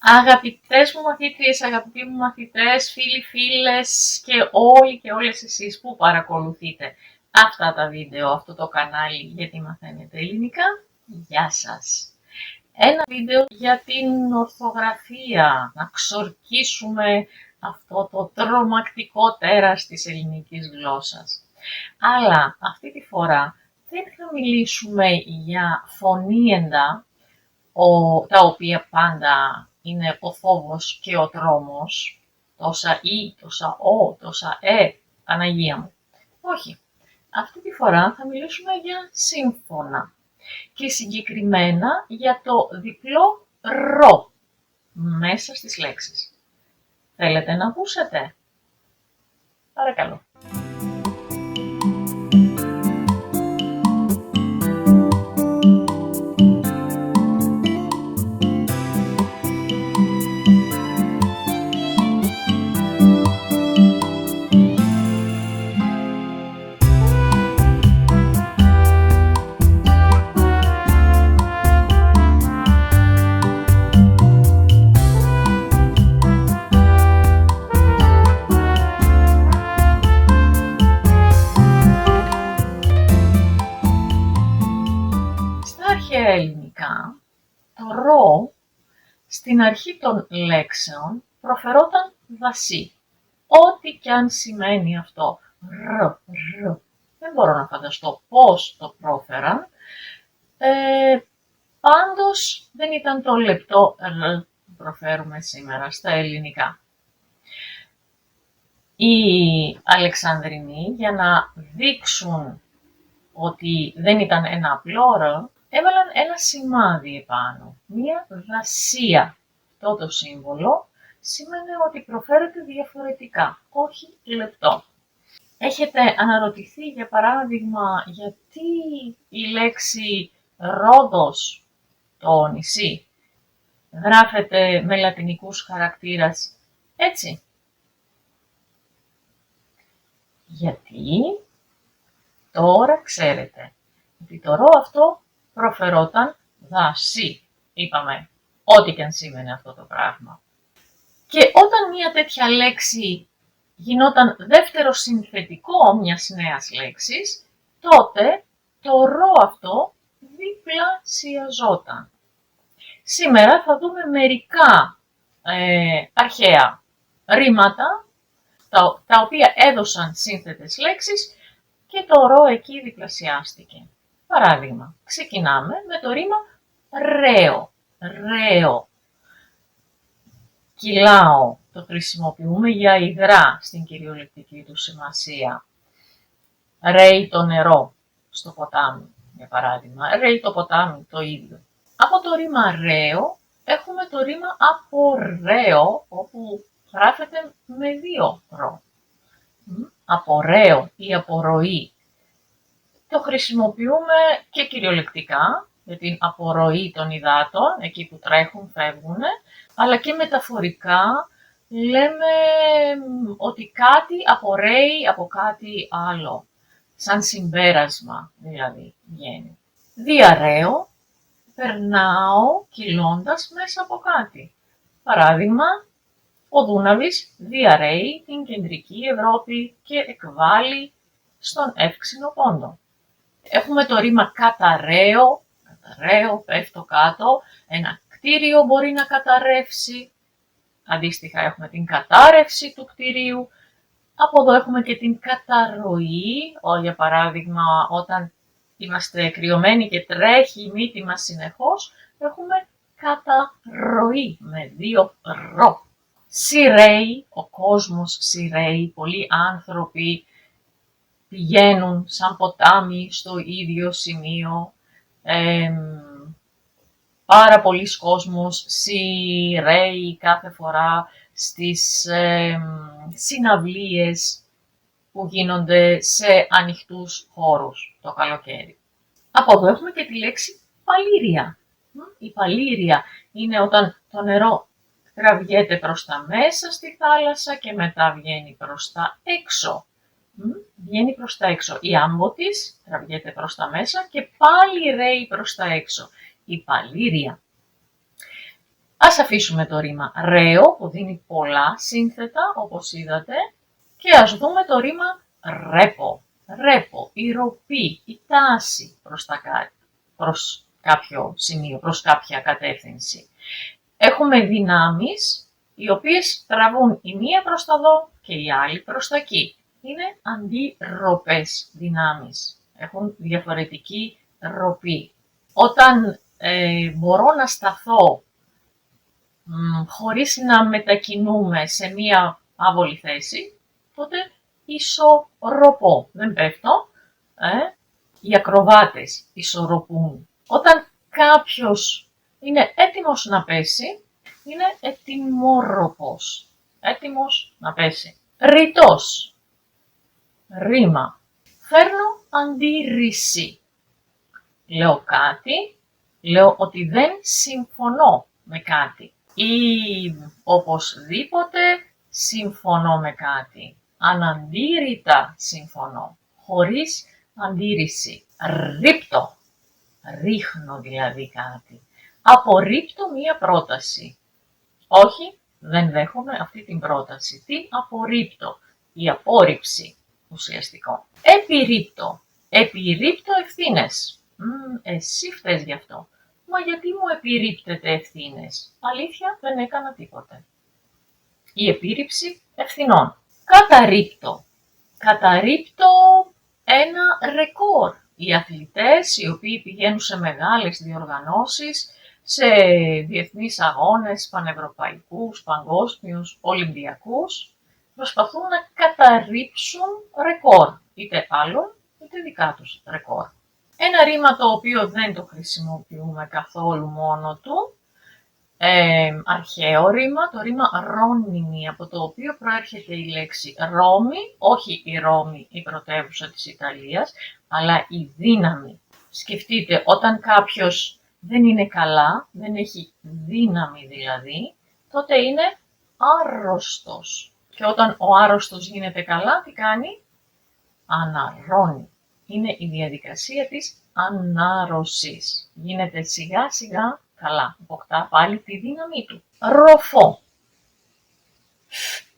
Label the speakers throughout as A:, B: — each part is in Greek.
A: Αγαπητές μου μαθήτριες, αγαπητοί μου μαθητές, φίλοι, φίλες και όλοι και όλες εσείς που παρακολουθείτε αυτά τα βίντεο, αυτό το κανάλι γιατί μαθαίνετε ελληνικά, γεια σας. Ένα βίντεο για την ορθογραφία, να ξορκίσουμε αυτό το τρομακτικό τέρας της ελληνικής γλώσσας. Αλλά αυτή τη φορά δεν θα μιλήσουμε για φωνήεντα, τα οποία πάντα είναι ο φόβος και ο τρόμος, τόσα «η», τόσα «ο», τόσα Παναγία μου. Όχι, αυτή τη φορά θα μιλήσουμε για σύμφωνα και συγκεκριμένα για το διπλό ρο μέσα στις λέξεις. Θέλετε να ακούσετε? Παρακαλώ. Ελληνικά, το ρο στην αρχή των λέξεων προφερόταν δασί. Ό,τι κι αν σημαίνει αυτό. Δεν μπορώ να φανταστώ πώς το πρόφεραν. Πάντως δεν ήταν το λεπτό που προφέρουμε σήμερα στα ελληνικά. Οι Αλεξανδρινοί, για να δείξουν ότι δεν ήταν ένα απλό ρο, έβαλαν ένα σημάδι επάνω, μία δασία. Αυτό το σύμβολο σήμαινε ότι προφέρεται διαφορετικά, όχι λεπτό. Έχετε αναρωτηθεί, για παράδειγμα, γιατί η λέξη Ρόδος, το νησί, γράφεται με λατινικούς χαρακτήρας έτσι? Γιατί τώρα ξέρετε ότι το ρο αυτό προφερόταν δασί. Είπαμε, ό,τι και αν σήμαινε αυτό το πράγμα. Και όταν μια τέτοια λέξη γινόταν δεύτερο συνθετικό μιας νέας λέξης, τότε το ρο αυτό διπλασιαζόταν. Σήμερα θα δούμε μερικά αρχαία ρήματα, τα οποία έδωσαν σύνθετες λέξεις και το ρο εκεί διπλασιάστηκε. Παράδειγμα, ξεκινάμε με το ρήμα ρέο, ρέο. Κυλάω, το χρησιμοποιούμε για υγρά στην κυριολεκτική του σημασία. Ρέει το νερό στο ποτάμι, για παράδειγμα. Ρέει το ποτάμι, το ίδιο. Από το ρήμα ρέο έχουμε το ρήμα απορρέο, όπου γράφεται με δύο ρο. Απορρέο ή απορροή. Το χρησιμοποιούμε και κυριολεκτικά για την απορροή των υδάτων, εκεί που τρέχουν, φεύγουν, αλλά και μεταφορικά λέμε ότι κάτι απορρέει από κάτι άλλο, σαν συμπέρασμα δηλαδή βγαίνει. Διαρρέω, περνάω κυλώντας μέσα από κάτι. Παράδειγμα, ο Δούναβης διαρρέει την κεντρική Ευρώπη και εκβάλλει στον εύξηνο πόντο. Έχουμε το ρήμα καταρρέω, πέφτω κάτω, ένα κτίριο μπορεί να καταρρεύσει, αντίστοιχα έχουμε την κατάρρευση του κτιρίου, από εδώ έχουμε και την καταρροή, για παράδειγμα όταν είμαστε κρυωμένοι και τρέχει η μύτη μας συνεχώς, έχουμε καταρροή με δύο ρο. Σειραίει, ο κόσμος σειραίει, πολλοί άνθρωποι πηγαίνουν σαν ποτάμι στο ίδιο σημείο, πάρα πολλοί κόσμος σειραίει κάθε φορά στις συναυλίες που γίνονται σε ανοιχτούς χώρους το καλοκαίρι. Από εδώ έχουμε και τη λέξη παλήρια. Η παλήρια είναι όταν το νερό τραβιέται προς τα μέσα στη θάλασσα και μετά βγαίνει προς τα έξω. Βγαίνει προς τα έξω. Η άμμο της τραβιέται προς τα μέσα και πάλι ρέει προς τα έξω. Η παλήρια. Ας αφήσουμε το ρήμα ρέο που δίνει πολλά σύνθετα όπως είδατε και ας δούμε το ρήμα ρέπο. Ρέπο, η ροπή, η τάση προς κάποιο σημείο, προς κάποια κατεύθυνση. Έχουμε δυνάμεις οι οποίες τραβούν η μία προς τα δω και η άλλη προς τα εκεί. Είναι αντιρροπές δυνάμεις. Έχουν διαφορετική ροπή. Όταν μπορώ να σταθώ χωρίς να μετακινούμε σε μία άβολη θέση, τότε ισορροπώ. Δεν πέφτω. Οι ακροβάτες ισορροπούν. Όταν κάποιος είναι έτοιμος να πέσει, είναι ετοιμόρροπος. Έτοιμος να πέσει. Ρητός. Ρήμα. Φέρνω αντίρρηση. Λέω κάτι, λέω ότι δεν συμφωνώ με κάτι. Ή οπωσδήποτε συμφωνώ με κάτι. Αναντήρητα συμφωνώ. Χωρίς αντίρρηση. Ρίπτω. Ρίχνω δηλαδή κάτι. Απορρίπτω μία πρόταση. Όχι, δεν δέχομαι αυτή την πρόταση. Τι απορρίπτω? Η απόρριψη ουσιαστικό. Επιρρίπτω. Επιρρίπτω ευθύνες. Εσύ φταίς γι' αυτό. Μα γιατί μου επιρρίπτετε ευθύνες? Αλήθεια, δεν έκανα τίποτε. Η επίρρηψη ευθυνών. Καταρρίπτω. Καταρρίπτω ένα ρεκόρ. Οι αθλητές οι οποίοι πηγαίνουν σε μεγάλες διοργανώσεις, σε διεθνείς αγώνες, πανευρωπαϊκούς, παγκόσμιους, ολυμπιακούς, προσπαθούν να καταρρίψουν ρεκόρ, είτε άλλων, είτε δικά τους ρεκόρ. Ένα ρήμα το οποίο δεν το χρησιμοποιούμε καθόλου μόνο του, αρχαίο ρήμα, το ρήμα ρώνιμη, από το οποίο προέρχεται η λέξη Ρώμη, όχι η Ρώμη, η πρωτεύουσα της Ιταλίας, αλλά η δύναμη. Σκεφτείτε, όταν κάποιος δεν είναι καλά, δεν έχει δύναμη δηλαδή, τότε είναι άρρωστος. Και όταν ο άρρωστος γίνεται καλά, τι κάνει? Αναρρώνει. Είναι η διαδικασία της ανάρρωσης. Γίνεται σιγά σιγά καλά. Αποκτά πάλι τη δύναμή του. Ροφό.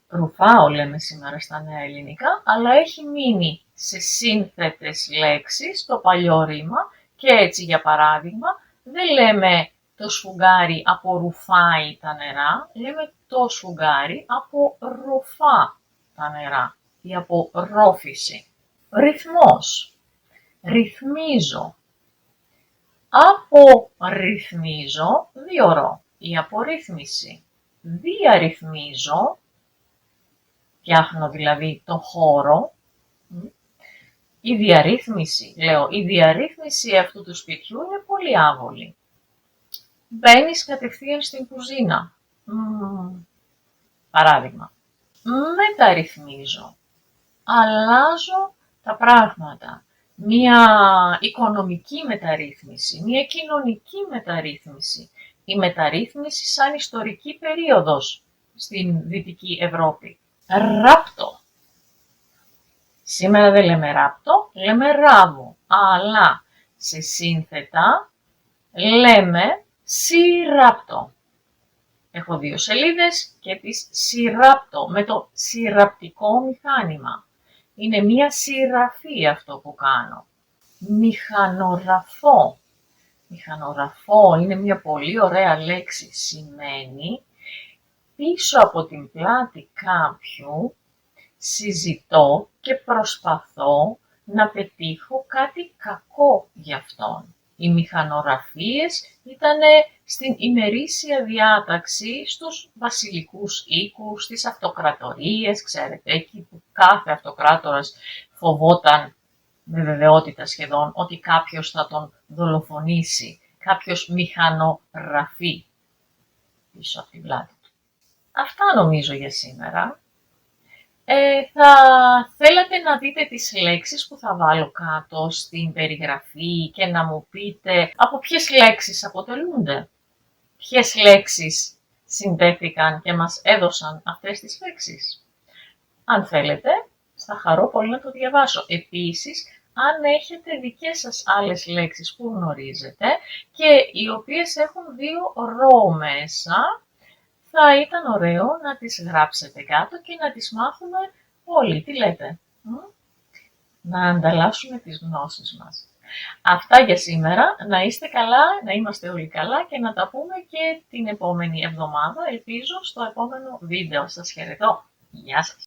A: Ρουφάω λέμε σήμερα στα νέα ελληνικά, αλλά έχει μείνει σε σύνθετες λέξεις το παλιό ρήμα και έτσι για παράδειγμα δεν λέμε το σφουγγάρι απορρουφάει τα νερά, λέμε το σφουγγάρι απορροφά τα νερά ή απορρόφηση. Ρυθμός. Ρυθμίζω. Απορριθμίζω, διορώ. Η απορρίθμιση. Διαρρυθμίζω, φτιάχνω δηλαδή το χώρο. Η διαρρύθμιση, λέω, η διαρρύθμιση αυτού του σπιτιού είναι πολύ άβολη. Μπαίνεις κατευθείαν στην κουζίνα. Παράδειγμα. Μεταρρυθμίζω. Αλλάζω τα πράγματα. Μία οικονομική μεταρρύθμιση, μία κοινωνική μεταρρύθμιση. Η μεταρρύθμιση σαν ιστορική περίοδος στην Δυτική Ευρώπη. Ράπτω. Σήμερα δεν λέμε ράπτω, λέμε ράβω. Αλλά σε σύνθετα λέμε συρράπτω. Έχω 2 σελίδες και τις συρράπτω με το συρραπτικό μηχάνημα. Είναι μία συγγραφή αυτό που κάνω. Μηχανογραφώ. Μηχανογραφώ είναι μία πολύ ωραία λέξη. Σημαίνει πίσω από την πλάτη κάποιου συζητώ και προσπαθώ να πετύχω κάτι κακό για αυτόν. Οι μηχανογραφίες ήταν στην ημερήσια διάταξη στους βασιλικούς οίκους, στις αυτοκρατορίες, ξέρετε, εκεί που κάθε αυτοκράτορας φοβόταν με βεβαιότητα σχεδόν ότι κάποιος θα τον δολοφονήσει, κάποιος μηχανογραφεί πίσω από την πλάτη του. Αυτά νομίζω για σήμερα. Θα θέλατε να δείτε τις λέξεις που θα βάλω κάτω στην περιγραφή και να μου πείτε από ποιες λέξεις αποτελούνται. Ποιες λέξεις συντέθηκαν και μας έδωσαν αυτές τις λέξεις. Αν θέλετε, θα χαρώ πολύ να το διαβάσω. Επίσης, αν έχετε δικές σας άλλες λέξεις που γνωρίζετε και οι οποίες έχουν δύο ρο μέσα, θα ήταν ωραίο να τις γράψετε κάτω και να τις μάθουμε όλοι. Τι λέτε? Να ανταλλάσσουμε τις γνώσεις μας. Αυτά για σήμερα. Να είστε καλά, να είμαστε όλοι καλά και να τα πούμε και την επόμενη εβδομάδα, ελπίζω, στο επόμενο βίντεο. Σας χαιρετώ. Γεια σας.